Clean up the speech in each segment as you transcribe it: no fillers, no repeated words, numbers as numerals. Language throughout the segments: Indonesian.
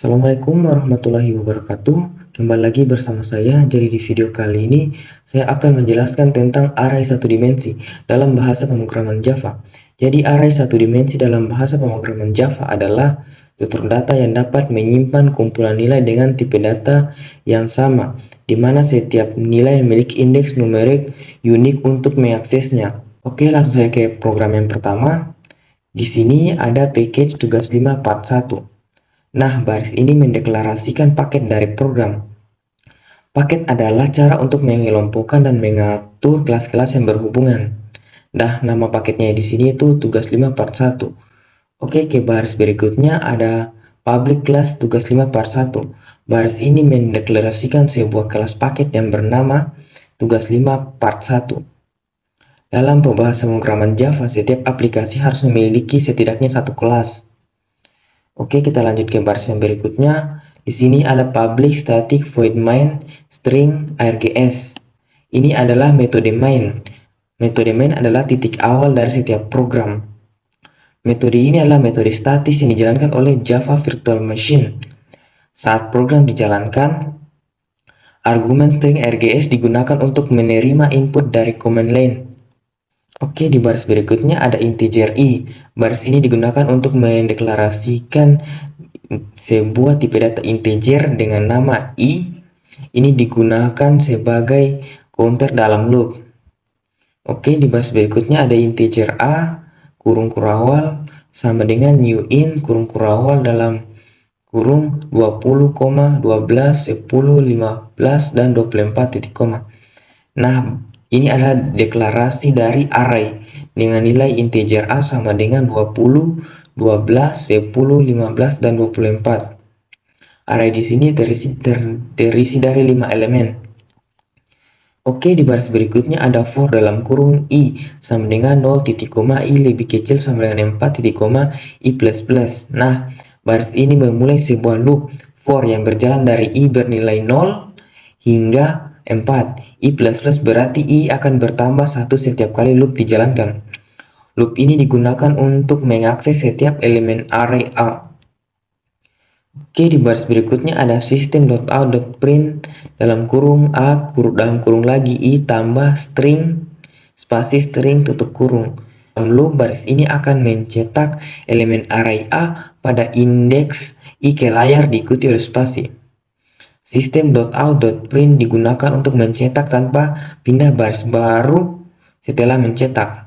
Assalamualaikum warahmatullahi wabarakatuh. Kembali lagi bersama saya. Jadi di video kali ini saya akan menjelaskan tentang array satu dimensi dalam bahasa pemrograman Java. Jadi array satu dimensi dalam bahasa pemrograman Java adalah struktur data yang dapat menyimpan kumpulan nilai dengan tipe data yang sama, di mana setiap nilai memiliki indeks numerik unik untuk mengaksesnya. Oke, langsung saja ke program yang pertama. Di sini ada package tugas 5 part 1. Nah, baris ini mendeklarasikan paket dari program. Paket adalah cara untuk mengelompokkan dan mengatur kelas-kelas yang berhubungan. Nah, nama paketnya di sini itu tugas 5 part 1. Oke, ke baris berikutnya ada public class tugas 5 part 1. Baris ini mendeklarasikan sebuah kelas paket yang bernama tugas 5 part 1. Dalam pembahasan pemrograman Java, setiap aplikasi harus memiliki setidaknya satu kelas. Oke, kita lanjut ke baris yang berikutnya. Di sini ada public static void main string args. Ini adalah metode main. Metode main adalah titik awal dari setiap program. Metode ini adalah metode statis yang dijalankan oleh Java Virtual Machine. Saat program dijalankan, argumen string args digunakan untuk menerima input dari command line. Oke, di baris berikutnya ada integer i. Baris ini digunakan untuk mendeklarasikan sebuah tipe data integer dengan nama i. Ini digunakan sebagai counter dalam loop. Oke, di baris berikutnya ada integer a kurung kurawal sama dengan new in kurung kurawal dalam kurung 20, 12, 10, 15 dan 24 titik koma. Nah, ini adalah deklarasi dari array dengan nilai integer a sama dengan 20, 12, 10, 15 dan 24. Array di sini terisi dari 5 elemen. Oke, di baris berikutnya ada for dalam kurung i sama dengan 0 titik koma i lebih kecil sama dengan 4 titik koma i plus plus. Nah, baris ini memulai sebuah loop for yang berjalan dari i bernilai 0 hingga 4. I plus plus berarti i akan bertambah 1 setiap kali loop dijalankan. Loop ini digunakan untuk mengakses setiap elemen array a. Oke, di baris berikutnya ada system.out.print dalam kurung a dalam kurung lagi i tambah string spasi string tutup kurung. Dalam loop baris ini akan mencetak elemen array a pada indeks i ke layar diikuti oleh spasi. System.out.print digunakan untuk mencetak tanpa pindah baris baru setelah mencetak.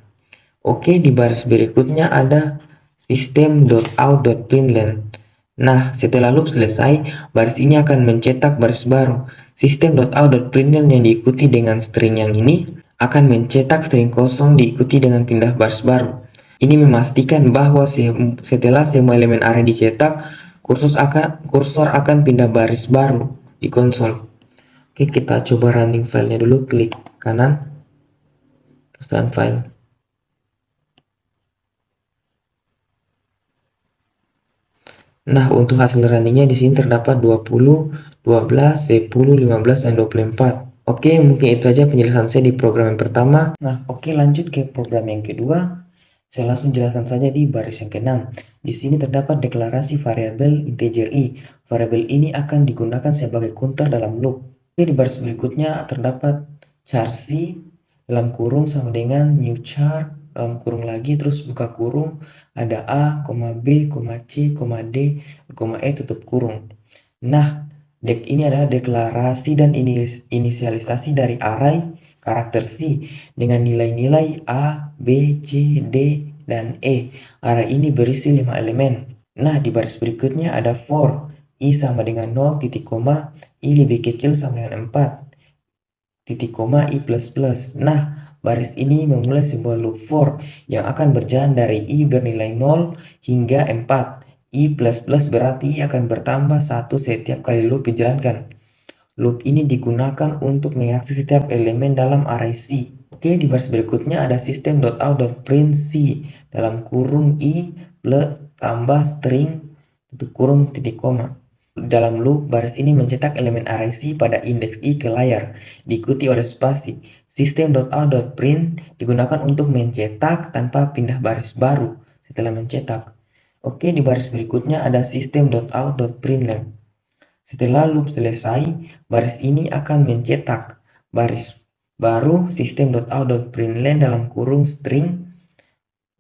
Oke, di baris berikutnya ada system.out.println. Nah, setelah loop selesai, baris ini akan mencetak baris baru. System.out.println yang diikuti dengan string yang ini akan mencetak string kosong diikuti dengan pindah baris baru. Ini memastikan bahwa setelah semua elemen array dicetak, kursor akan pindah baris baru di konsol. Oke, kita coba running filenya dulu. Klik kanan, terus run file. Nah, untuk hasil runningnya di sini terdapat 20, 12, 10, 15, dan 24. Oke, mungkin itu aja penjelasan saya di program yang pertama. Nah, oke, lanjut ke program yang kedua. Saya langsung jelaskan saja di baris yang ke-6. Di sini terdapat deklarasi variabel integer i. Variabel ini akan digunakan sebagai counter dalam loop. Oke, di baris berikutnya terdapat char c dalam kurung sama dengan new char dalam kurung lagi, terus buka kurung, ada a, b, c, d, e tutup kurung. Nah, ini adalah deklarasi dan inisialisasi dari array karakter C dengan nilai-nilai A, B, C, D, dan E. Array ini berisi 5 elemen. Nah, di baris berikutnya ada for i sama dengan 0 titik koma i lebih kecil sama dengan 4 titik koma i plus plus. Nah, baris ini memulai sebuah loop for yang akan berjalan dari i bernilai 0 hingga 4. I plus plus berarti i akan bertambah 1 setiap kali loop dijalankan. Loop ini digunakan untuk mengakses setiap elemen dalam array C. Oke, di baris berikutnya ada system.out.print C dalam kurung i plus tambah string tutup kurung titik koma. Dalam loop, baris ini mencetak elemen array C pada indeks i ke layar, diikuti oleh spasi. System.out.print digunakan untuk mencetak tanpa pindah baris baru setelah mencetak. Oke, di baris berikutnya ada system.out.println. Setelah loop selesai, baris ini akan mencetak baris baru system.out.println dalam kurung string,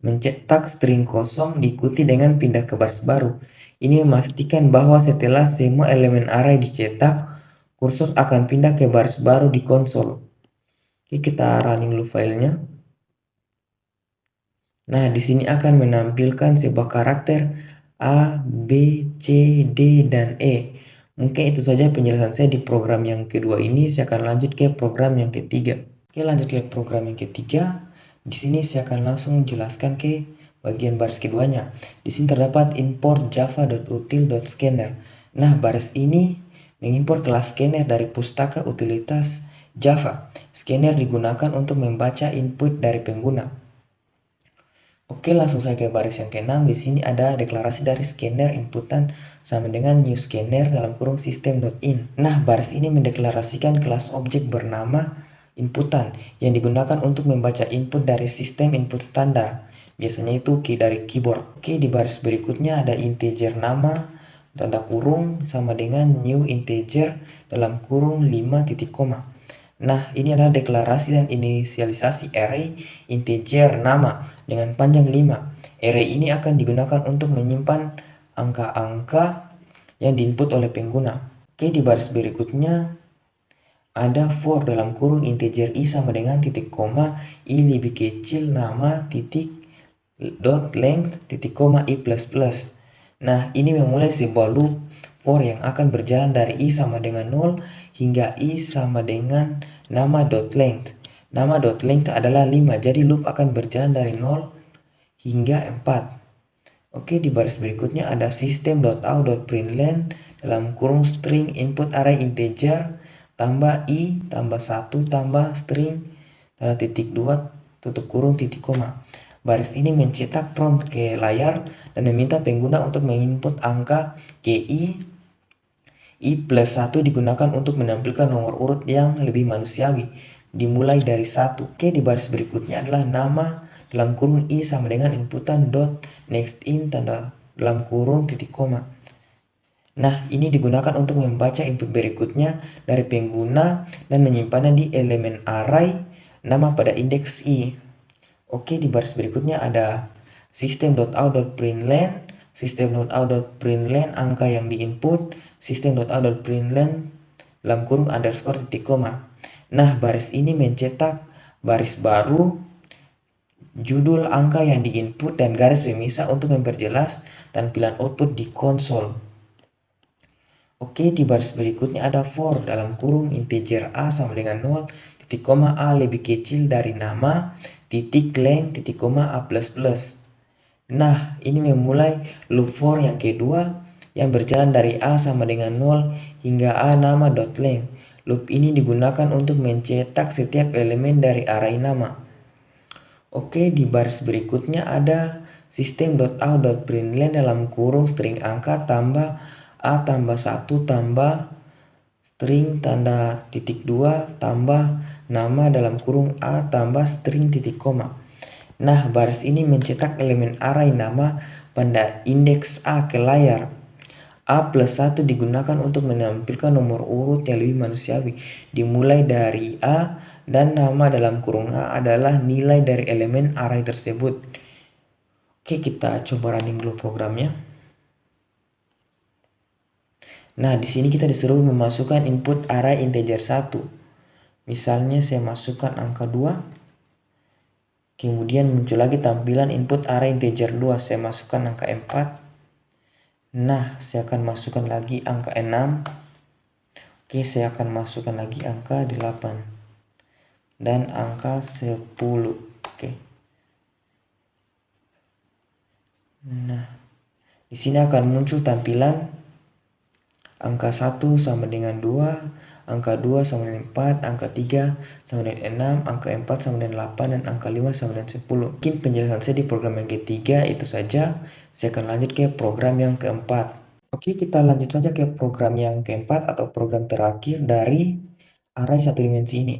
mencetak string kosong diikuti dengan pindah ke baris baru. Ini memastikan bahwa setelah semua elemen array dicetak, kursor akan pindah ke baris baru di konsol. Oke, kita running dulu filenya. Nah, di sini akan menampilkan sebuah karakter A, B, C, D, dan E. Mungkin itu saja penjelasan saya di program yang kedua ini. Saya akan lanjut ke program yang ketiga. Oke, lanjut ke program yang ketiga. Di sini saya akan langsung jelaskan ke bagian baris keduanya. Di sini terdapat import java.util.scanner. Nah, baris ini mengimpor kelas scanner dari pustaka utilitas Java. Scanner digunakan untuk membaca input dari pengguna. Oke, langsung saja ke baris yang ke-6. Di sini ada deklarasi dari scanner inputan sama dengan new scanner dalam kurung system.in. Nah, baris ini mendeklarasikan kelas objek bernama inputan yang digunakan untuk membaca input dari sistem input standar. Biasanya itu key dari keyboard. Oke, di baris berikutnya ada integer nama tanda kurung sama dengan new integer dalam kurung 5 titik koma. Nah, ini adalah deklarasi dan inisialisasi array integer nama dengan panjang 5. Array ini akan digunakan untuk menyimpan angka-angka yang diinput oleh pengguna. Oke, di baris berikutnya ada for dalam kurung integer i sama dengan titik koma i lebih kecil nama titik dot length titik koma i plus plus. Nah, ini memulai sebuah loop for yang akan berjalan dari i sama dengan 0 hingga i sama dengan nama dot length. Nama dot length adalah 5, jadi loop akan berjalan dari 0 hingga 4. Oke, di baris berikutnya ada system.out.println dalam kurung string input array integer tambah i tambah 1 tambah string tanda titik 2 tutup kurung titik koma. Baris ini mencetak prompt ke layar dan meminta pengguna untuk menginput angka ke i plus 1 digunakan untuk menampilkan nomor urut yang lebih manusiawi, dimulai dari 1. Oke, di baris berikutnya adalah nama dalam kurung i sama dengan inputan dot next in tanda dalam kurung titik koma. Nah, ini digunakan untuk membaca input berikutnya dari pengguna dan menyimpannya di elemen array nama pada indeks i. Oke, di baris berikutnya ada system.out.println, system.out.println angka yang diinput, system.out.println dalam kurung underscore titik koma. Nah, baris ini mencetak baris baru, judul angka yang diinput, dan garis pemisah untuk memperjelas tampilan output di konsol. Oke, di baris berikutnya ada for dalam kurung integer a sama dengan 0, titik koma a lebih kecil dari nama, titik length, titik koma a plus plus. Nah, ini memulai loop for yang kedua yang berjalan dari a sama dengan 0 hingga a nama dot length. Loop ini digunakan untuk mencetak setiap elemen dari array nama. Oke, di baris berikutnya ada system.out.println dalam kurung string angka tambah a tambah 1 tambah string tanda titik 2 tambah nama dalam kurung a tambah string titik koma. Nah, baris ini mencetak elemen array nama pada indeks a ke layar. A plus 1 digunakan untuk menampilkan nomor urut yang lebih manusiawi, dimulai dari a dan nama dalam kurung a adalah nilai dari elemen array tersebut. Oke, kita coba running dulu programnya. Nah, di sini kita disuruh memasukkan input array integer 1. Misalnya saya masukkan angka 2. Kemudian muncul lagi tampilan input array integer 2. Saya masukkan angka 4. Nah, saya akan masukkan lagi angka 6. Oke, saya akan masukkan lagi angka 8. Dan angka 10. Oke. Nah, di sini akan muncul tampilan angka 1 sama dengan 2, angka 2 sama dengan 4, angka 3 sama dengan 6, angka 4 sama dengan 8, dan angka 5 sama dengan 10. Mungkin penjelasan saya di program yang ketiga itu saja. Saya akan lanjut ke program yang keempat. Oke, kita lanjut saja ke program yang keempat atau program terakhir dari array satu dimensi ini.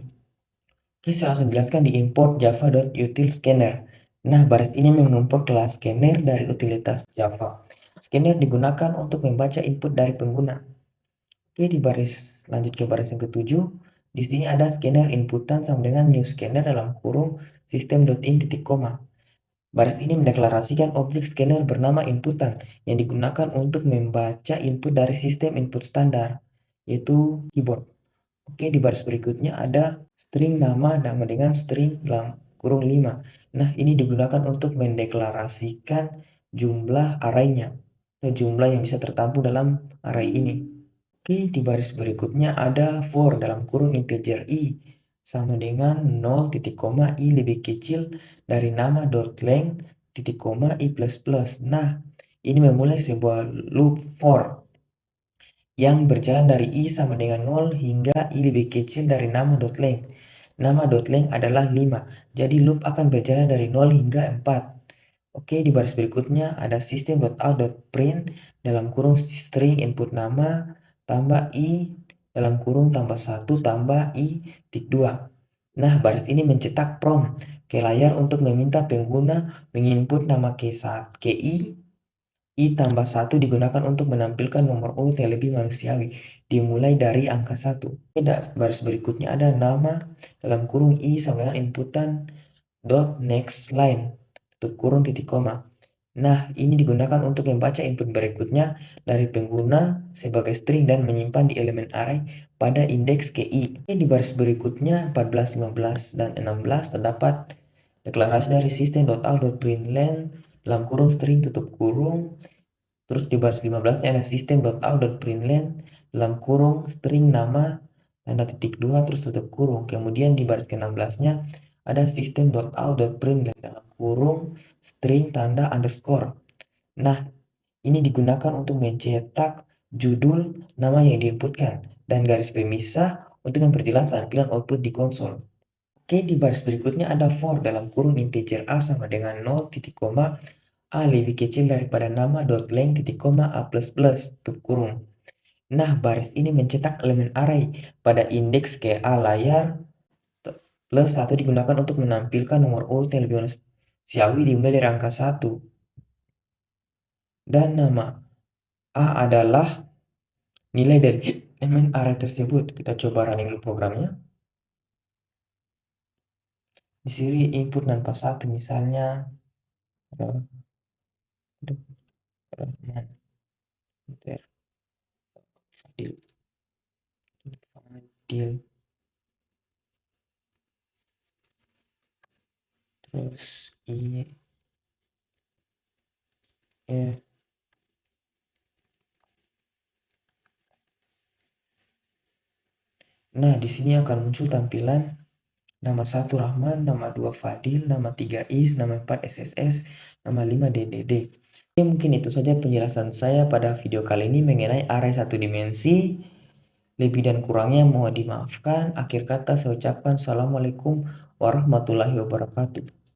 Oke, saya langsung jelaskan di import java.util scanner. Nah, baris ini mengumpul kelas scanner dari utilitas Java. Scanner digunakan untuk membaca input dari pengguna. Oke, di baris lanjut ke baris yang ketujuh. Di sini ada scanner inputan sama dengan new scanner dalam kurung system.in titik koma. Baris ini mendeklarasikan objek scanner bernama inputan yang digunakan untuk membaca input dari sistem input standar, yaitu keyboard. Oke, di baris berikutnya ada string nama dengan string dalam kurung 5. Nah, ini digunakan untuk mendeklarasikan jumlah array-nya atau jumlah yang bisa tertampung dalam array ini. Oke, di baris berikutnya ada for dalam kurung integer i sama dengan 0 titik koma i lebih kecil dari nama dot length titik koma i plus plus. Nah, ini memulai sebuah loop for yang berjalan dari i sama dengan 0 hingga i lebih kecil dari nama dot length. Nama dot length adalah 5, jadi loop akan berjalan dari 0 hingga 4. Oke, di baris berikutnya ada system.out.print dalam kurung string input nama tambah i dalam kurung tambah 1 tambah i tik 2. Nah, baris ini mencetak prompt ke layar untuk meminta pengguna menginput nama ki. I tambah 1 digunakan untuk menampilkan nomor urut yang lebih manusiawi, dimulai dari angka 1. Baris berikutnya ada nama dalam kurung i sama dengan inputan dot next line tutup kurung titik koma. Nah, ini digunakan untuk membaca input berikutnya dari pengguna sebagai string dan menyimpan di elemen array pada indeks ki. Di baris berikutnya 14, 15, dan 16 terdapat deklarasi dari system.out.println dalam kurung string tutup kurung. Terus di baris 15 ada system.out.println dalam kurung string nama tanda titik 2 terus tutup kurung. Kemudian di baris ke-16-nya ada system.out.println dalam kurung string tanda underscore. Nah, ini digunakan untuk mencetak judul nama yang diinputkan dan garis pemisah untuk memperjelas tampilan output di konsol. Oke, di baris berikutnya ada for dalam kurung integer a sama dengan 0 titik koma a lebih kecil daripada nama dot length titik koma a plus plus tutup kurung. Nah, baris ini mencetak elemen array pada indeks ke a layar plus 1 digunakan untuk menampilkan nomor urut yang lebih manusiawi dimulai dari angka 1. Dan nama a adalah nilai dari elemen array tersebut. Kita coba running dulu programnya. Di sini input tanpa 1 misalnya Rahman Fadil terus nah, di sini akan muncul tampilan nama 1 Rahman, nama 2 Fadil, nama 3 Is, nama 4 SSS, nama 5 DDD. Oke, mungkin itu saja penjelasan saya pada video kali ini mengenai array satu dimensi. Lebih dan kurangnya mohon dimaafkan. Akhir kata saya ucapkan Assalamualaikum warahmatullahi wabarakatuh.